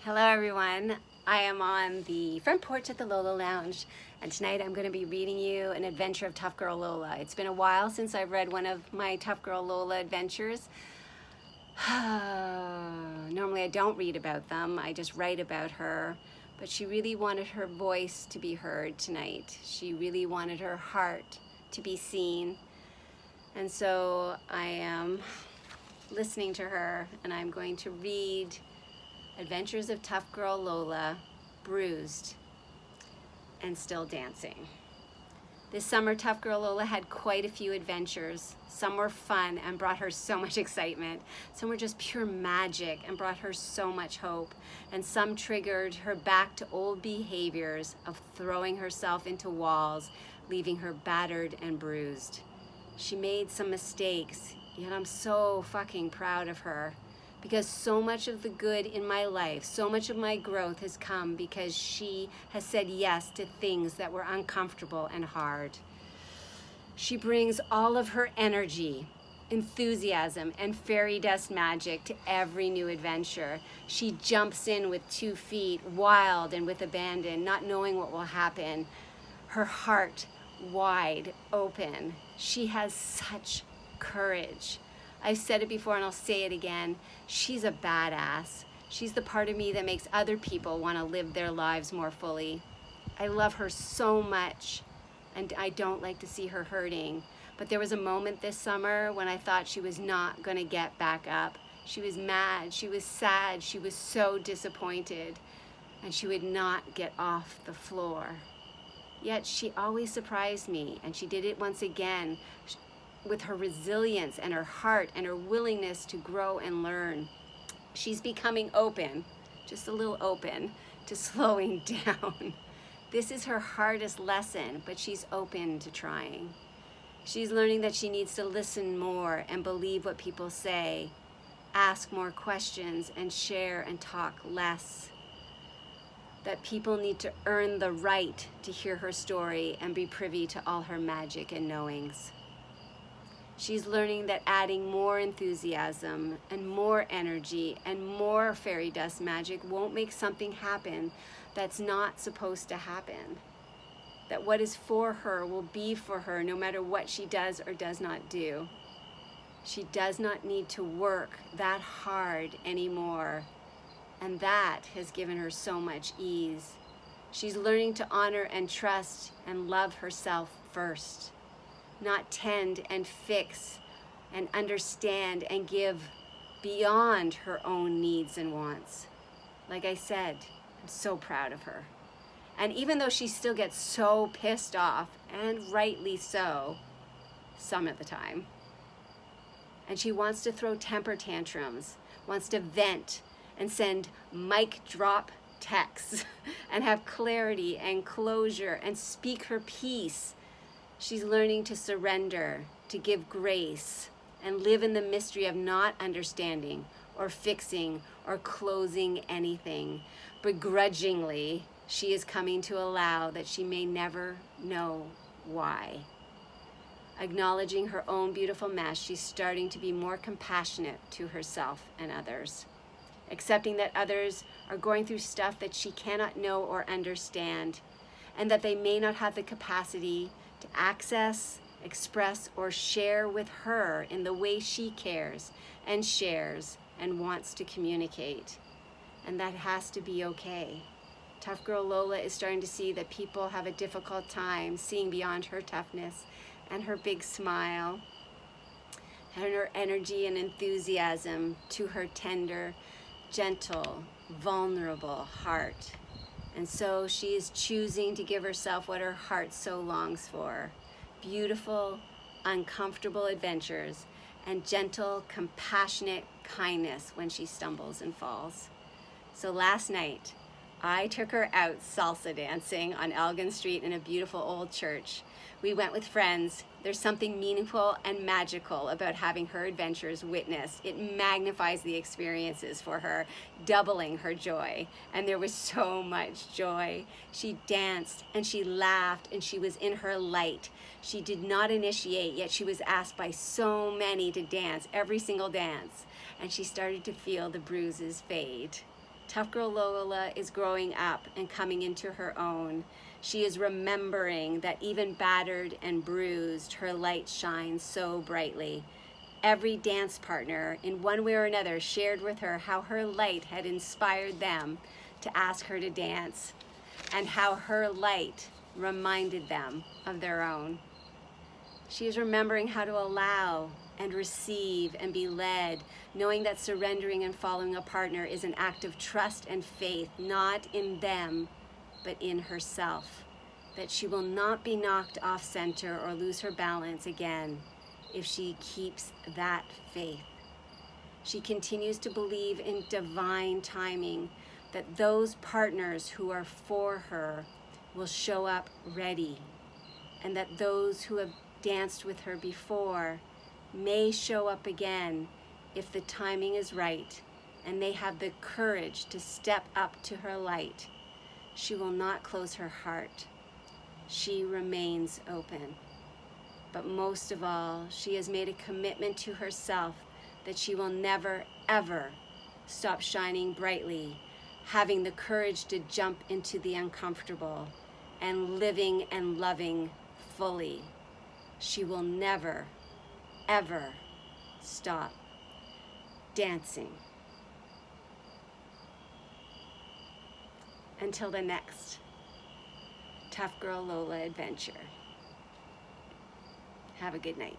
Hello everyone, I am on the front porch at the Lola Lounge, and tonight I'm going to be reading you an adventure of Tough Girl Lola. It's been a while since I've read one of my Tough Girl Lola adventures. Normally I don't read about them, I just write about her, but she really wanted her voice to be heard tonight. She really wanted her heart to be seen, and so I am listening to her, and I'm going to read Adventures of Tough Girl Lola, Bruised, and Still Dancing. This summer, Tough Girl Lola had quite a few adventures. Some were fun and brought her so much excitement. Some were just pure magic and brought her so much hope. And some triggered her back to old behaviors of throwing herself into walls, leaving her battered and bruised. She made some mistakes, yet I'm so fucking proud of her. Because so much of the good in my life, so much of my growth has come because she has said yes to things that were uncomfortable and hard. She brings all of her energy, enthusiasm, and fairy dust magic to every new adventure. She jumps in with 2 feet, wild and with abandon, not knowing what will happen. Her heart wide open. She has such courage. I've said it before and I'll say it again. She's a badass. She's the part of me that makes other people want to live their lives more fully. I love her so much, and I don't like to see her hurting. But there was a moment this summer when I thought she was not going to get back up. She was mad, she was sad, she was so disappointed, and she would not get off the floor. Yet she always surprised me, and she did it once again, with her resilience and her heart and her willingness to grow and learn. She's becoming open, just a little open, to slowing down. This is her hardest lesson, but she's open to trying. She's learning that she needs to listen more and believe what people say, ask more questions, and share and talk less. That people need to earn the right to hear her story and be privy to all her magic and knowings. She's learning that adding more enthusiasm and more energy and more fairy dust magic won't make something happen that's not supposed to happen. That what is for her will be for her no matter what she does or does not do. She does not need to work that hard anymore, and that has given her so much ease. She's learning to honor and trust and love herself first. Not tend and fix and understand and give beyond her own needs and wants. Like I said, I'm so proud of her. And even though she still gets so pissed off, and rightly so, some of the time, and she wants to throw temper tantrums, wants to vent and send mic drop texts and have clarity and closure and speak her piece, she's learning to surrender, to give grace, and live in the mystery of not understanding or fixing or closing anything. Begrudgingly, she is coming to allow that she may never know why. Acknowledging her own beautiful mess, she's starting to be more compassionate to herself and others. Accepting that others are going through stuff that she cannot know or understand, and that they may not have the capacity to access, express, or share with her in the way she cares and shares and wants to communicate. And that has to be okay. Tough Girl Lola is starting to see that people have a difficult time seeing beyond her toughness and her big smile and her energy and enthusiasm to her tender, gentle, vulnerable heart. And so she is choosing to give herself what her heart so longs for: beautiful, uncomfortable adventures and gentle, compassionate kindness when she stumbles and falls. So last night, I took her out salsa dancing on Elgin Street in a beautiful old church. We went with friends. There's something meaningful and magical about having her adventures witnessed. It magnifies the experiences for her, doubling her joy. And there was so much joy. She danced and she laughed and she was in her light. She did not initiate, yet she was asked by so many to dance, every single dance. And she started to feel the bruises fade. Tough Girl Lola is growing up and coming into her own. She is remembering that even battered and bruised, her light shines so brightly. Every dance partner, in one way or another, shared with her how her light had inspired them to ask her to dance, and how her light reminded them of their own. She is remembering how to allow and receive and be led, knowing that surrendering and following a partner is an act of trust and faith, not in them, but in herself, that she will not be knocked off center or lose her balance again if she keeps that faith. She continues to believe in divine timing, that those partners who are for her will show up ready, and that those who have danced with her before may show up again if the timing is right and they have the courage to step up to her light. She will not close her heart. She remains open. But most of all, she has made a commitment to herself that she will never, ever stop shining brightly, having the courage to jump into the uncomfortable and living and loving fully. She will never, ever stop dancing. Until the next Tough Girl Lola adventure. Have a good night.